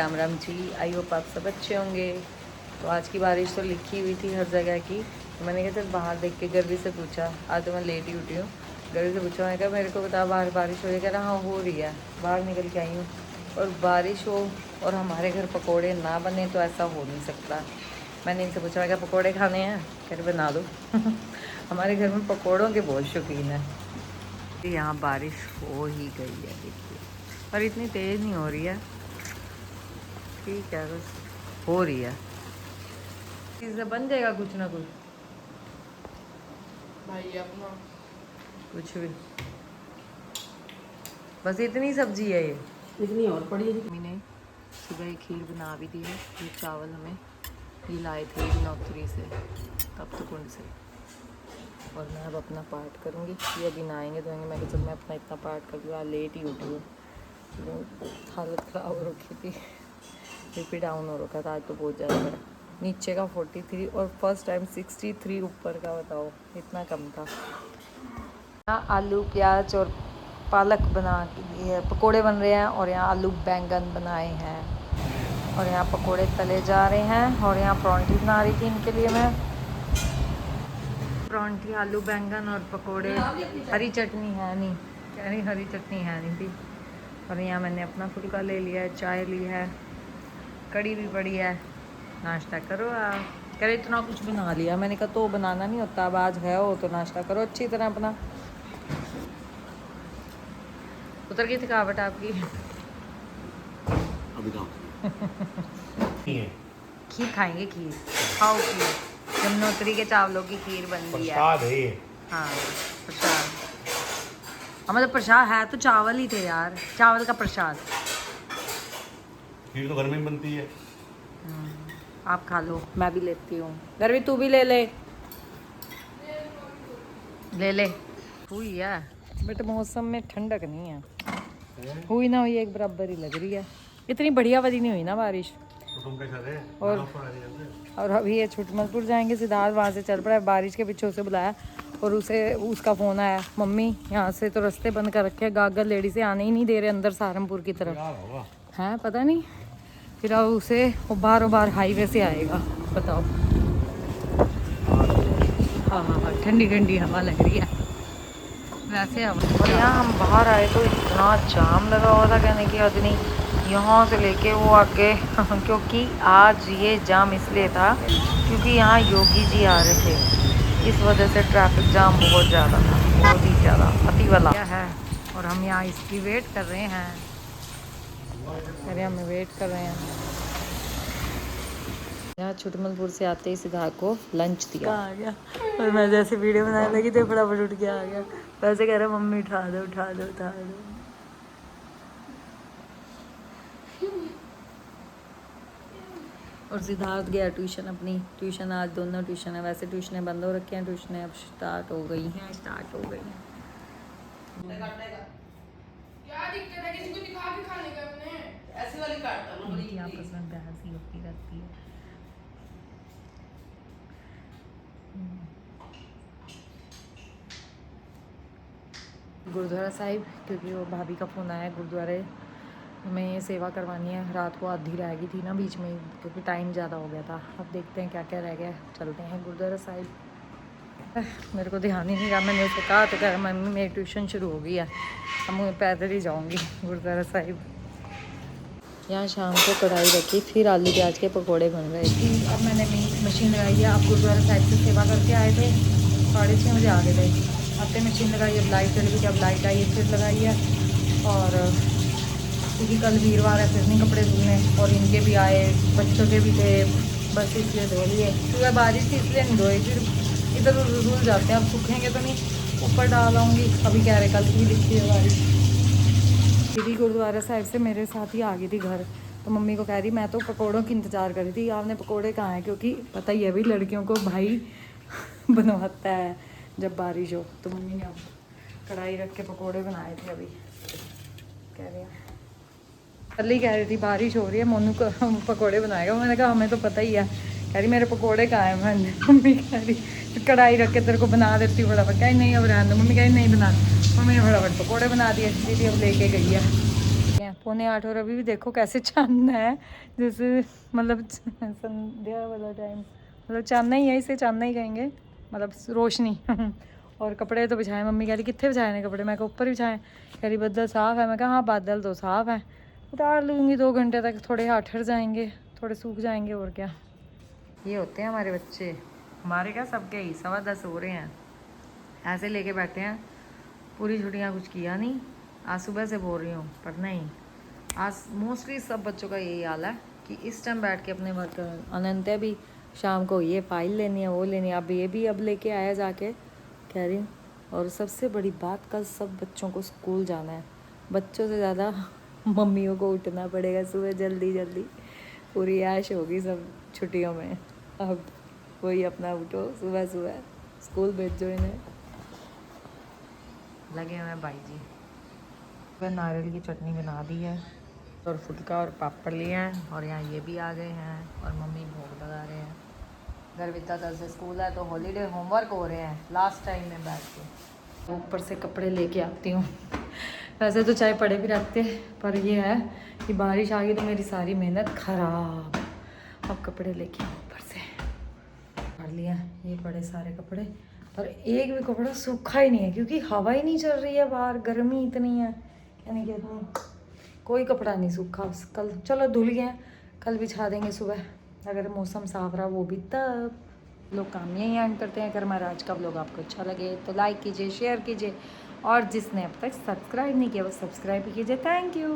Ram Ram ji. I hope आप सब अच्छे होंगे। तो आज की बारिश तो लिखी हुई थी हर जगह की, तो मैंने कहा चल बाहर देख के गर्वी से पूछा। आज तो मैं लेट ही उठी हूँ। गर्वी से पूछा, मैं कहा मेरे को बता बाहर बारिश हो रही है? कह रहा हाँ हो रही है। बाहर निकल के आई हूँ और बारिश हो और हमारे घर पकोड़े ना बने तो ऐसा हो नहीं सकता। मैंने इनसे पूछा, मैं क्या पकोड़े खाने हैं? कह रहे बना दो। हमारे घर में पकोड़ों के बहुत शौकीन है। यहाँ बारिश हो ही गई है देखिए, पर इतनी तेज़ नहीं हो रही है, ठीक है बस हो रही है। इससे बन जाएगा कुछ ना कुछ भाई अपना कुछ भी, बस इतनी सब्जी है ये। इतनी और पड़ी है। मम्मी ने सुबह एक खीर बना भी दी है। ये चावल हमें ये लाए थे नौकरी से, तब तो कुंड से। और मैं अब अपना पार्ट करूँगी। ये अभी नहाएंगे धोएंगे। मैं चल मैं अपना इतना पार्ट कर दूँ। लेट ही उठी हूँ, हालत ख़राब हो रखी थी, बीपी डाउन हो रखा था आज तो बहुत ज़्यादा बड़ा। नीचे का 43 और फर्स्ट टाइम 63 ऊपर का, बताओ इतना कम था। यहाँ आलू प्याज और पालक बना के ये पकोड़े बन रहे हैं, और यहाँ आलू बैंगन बनाए हैं, और यहाँ पकोड़े तले जा रहे हैं। और यहाँ परांठी बना रही थी इनके लिए मैं, परांठी आलू बैंगन और पकोड़े। हरी चटनी है नहीं, कह रही हरी चटनी है नहीं थी। और यहाँ मैंने अपना फुल्का ले लिया है, चाय ली है, कड़ी भी पड़ी है। नाश्ता करो आप। कह रहे इतना कुछ बना लिया। मैंने कहा तो बनाना नहीं होता, अब आज है हो तो नाश्ता करो अच्छी तरह अपना। उतर गई थकावट आपकी? अभी खीर खाएंगे, खीर खाओ खीर। यमुनोत्री के चावलों की खीर बन रही है। हाँ प्रसाद, हाँ मतलब प्रसाद है तो चावल ही थे यार, चावल का प्रसाद। खीर तो घर में ही बनती है। आप खा लो, मैं भी लेती हूँ। गर्वी तू भी ले ले, ले ले। हुई है बट मौसम में ठंडक नहीं है। हुई ना हुई एक बराबर ही लग रही है। इतनी बढ़िया वाली नहीं हुई ना बारिश। तो तुम कैसा थे? और अभी ये छुटमलपुर जाएंगे, सिद्धार्थ वहाँ से चल पड़ा है। बारिश के पीछे उसे बुलाया और उसे उसका फ़ोन आया, मम्मी यहाँ से तो रास्ते बंद कर रखे हैं, गागर लेडी से आने ही नहीं दे रहे अंदर सहारनपुर की तरफ। हैं पता नहीं, फिर अब उसे बार हाईवे से आएगा, बताओ। हाँ ठंडी ठंडी हवा लग रही है वैसे हवा। और यहाँ हम बाहर आए तो इतना जाम लगा हुआ था, कहने की हद नहीं, यहाँ से लेके वो आगे। क्योंकि आज ये जाम इसलिए था क्योंकि यहाँ योगी जी आ रहे थे, इस वजह से ट्रैफिक जाम बहुत ज़्यादा था, बहुत ही ज़्यादा अति वाला है। और हम यहाँ इसकी वेट कर रहे हैं, अरे हमें वेट कर रहे हैं। यहाँ छुटमलपुर से आते ही सिद्धार्थ को लंच दिया आ गया, और मैं जैसे वीडियो बनाने लगी तो फटाफट उठ के आ गया। वैसे कह रहा मम्मी उठा दो उठा दो उठा दो। और सिद्धार्थ गया ट्यूशन, अपनी ट्यूशन आज दोनों ट्यूशन है, वैसे ट्यूशनें बंद हो रखी हैं, ट्यूशनें अब स्टार्ट हो गई हैं, स्टार्ट हो गई हैं। क्या दिक्कत है? किसी को दिखा के खाने का हमने ऐसी वाली काटता हूं। इनकी आपस में बहस ही होती रहती है। गुरुद्वारा साहिब, क्योंकि वो भाभी का फ़ोन आया, गुरुद्वारे में सेवा करवानी है। रात को आधी रह गई थी ना बीच में, क्योंकि टाइम ज़्यादा हो गया था। अब देखते हैं क्या क्या रह गया, चलते हैं गुरुद्वारा साहिब। मेरे को ध्यान ही नहीं रहा, मैंने उसको कहा तो कह रहा मम्मी मेरी ट्यूशन शुरू हो गई है, अब मैं पैदल ही जाऊँगी गुरुद्वारा साहिब। यहाँ शाम को कढ़ाई रखी, फिर आलू प्याज के पकोड़े बन रहे थे। अब मैंने मशीन लगाई है। आप गुरुद्वारा साहिब से सेवा करके आए थे, 6:30 बजे आ गए थे। अब मशीन लगाई, अब लाइट चली गई, अब लाइट आई है फिर लगाई है। और क्योंकि कल वीरवार है, फिर नहीं कपड़े धुलने, और इनके भी आए, बच्चों के भी थे, बस इसलिए धो लिए। सुबह बारिश थी इसलिए नहीं धोए, फिर इधर उधर धुल जाते हैं। अब सूखेंगे तो नहीं, ऊपर डाल आऊँगी। अभी कह रहे कल की लिखी है बारिश। दीदी गुरुद्वारा साहिब से मेरे साथ ही आ गई थी घर, तो मम्मी को कह रही मैं तो पकोड़ों की इंतज़ार कर रही थी, आपने पकोड़े कहाँ हैं? क्योंकि पता ही है भाई लड़कियों को भाई बनवाता है जब बारिश हो। तो मम्मी ने अब कढ़ाई रख के पकोड़े बनाए थे। अभी कह रही है कल ही कह रही थी बारिश हो रही है, मोनू को पकोड़े बनाएगा। मैंने कहा हमें तो पता ही है। कह रही मेरे पकोड़े कहाँ हैं? मैंने मम्मी कह रही कढ़ाई रख के तेरे को बना देती हूँ फटाफट। कहीं नहीं अब रहने दो। मम्मी कहीं नहीं बना, मम्मी ने फटाफट पकोड़े बना दिए। दीदी अब लेके गई है। हैं 7:45 और अभी भी देखो कैसे चांदना है, जैसे मतलब संध्या वाला टाइम, मतलब चांदना ही है, इसे चांदना ही कहेंगे, मतलब रोशनी। और कपड़े तो बिछाए, मम्मी कह रही कितने बिछाए ने कपड़े, मैं कहा ऊपर बिछाएं, कह रही बादल साफ़ है, मैं कहा हाँ बादल तो साफ़ है, उतार लूँगी 2 घंटे तक, थोड़े हाथ ठर जाएंगे, थोड़े सूख जाएंगे और क्या। ये होते हैं हमारे बच्चे, हमारे क्या सबके ही 10:15 हो रहे हैं, ऐसे लेके बैठे हैं, पूरी छुट्टियाँ कुछ किया नहीं, आज सुबह से बोल रही हूँ पर नहीं, आज मोस्टली सब बच्चों का यही हाल है कि इस टाइम बैठ के अपने वर्क। अनंत है भी शाम को ये फाइल लेनी है, वो लेनी है, अब ये भी अब लेके आया जाके, कह रही हूँ। और सबसे बड़ी बात, कल सब बच्चों को स्कूल जाना है, बच्चों से ज़्यादा मम्मियों को उठना पड़ेगा सुबह जल्दी जल्दी, पूरी ऐश होगी सब छुट्टियों में। अब वही अपना उठो सुबह सुबह, स्कूल भेजो इन्हें। लगे हुए हैं भाई जी, वह नारियल की चटनी बना दी है और फुल्का और पापड़ लिए हैं, और यहाँ ये भी आ गए हैं और मम्मी भोग लगा रहे हैं। गर्विता कल से स्कूल है तो हॉलीडे होमवर्क हो रहे हैं लास्ट टाइम में बैठ के। ऊपर से कपड़े लेके आती हूँ, वैसे तो चाहे पड़े भी रखते, पर ये है कि बारिश आ गई तो मेरी सारी मेहनत ख़राब। अब कपड़े लेके आऊँ ऊपर से, कर लिया ये पड़े सारे कपड़े, पर एक भी कपड़ा सूखा ही नहीं है क्योंकि हवा ही नहीं चल रही है बाहर, गर्मी इतनी है, यानी कि इतनी कोई कपड़ा नहीं सूखा। कल चलो धुल गए, कल बिछा देंगे सुबह, अगर मौसम साफ रहा वो भी तब। लोग काम यहीं एंड करते हैं। अगर हमारा आज का ब्लॉग आपको अच्छा लगे तो लाइक कीजिए, शेयर कीजिए, और जिसने अब तक सब्सक्राइब नहीं किया वो सब्सक्राइब कीजिए। Thank you.